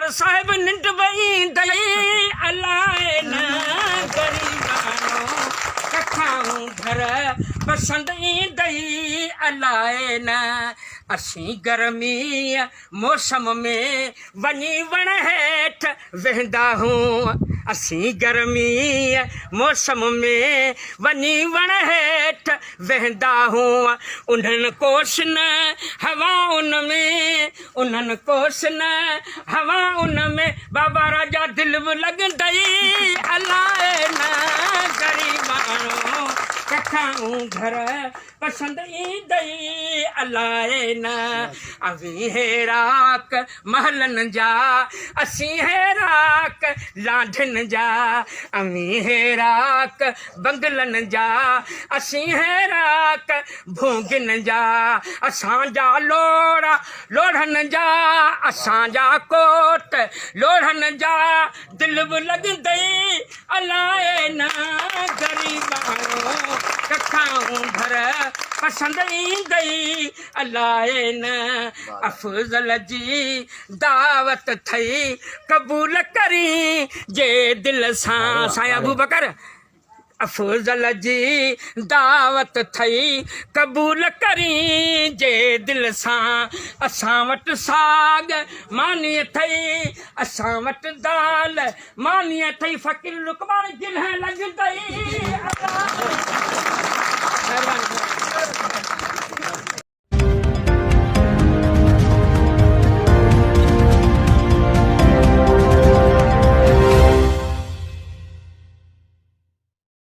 सरकार साहिब निंड बई दई अलाए न गरीबानो कखाऊं घर पसंद ईंदई अलाए न असीं गर्मी मौसम में वञी वण हेठि वेंदा हूं असीं गर्मी मौसम में वञी वण हेठि वेंदा हूं उन्हनि कोश न हवा उन में उन्हनि कोश न हवा उन में बाबा राजा दिल बि लॻंदई अलाए न गरीबानो कखाऊं घर पसंद ईंदई अलाए न अवी हेराक महलन जा असीं हेराक लाढन जा अवी हेराक बंगलन जा असीं हेराक भोगिन जा असांजा लोड़ा लोढ़न जा असांजा कोट लोढ़न जा दिल बि लॻंदई अलाए न गरीबानो कखाऊं घर पसंद ईंदई अलाए न अफजल जी दावत थई कबूल करी जे दिल सां साईं अबू बकर अफजल जी दावत थई कबूल करी जे दिल सां असां वटि साग मानी अथई असां वटि दाल मानी अथई फ़कीर लुकमान गिलह लॻंदई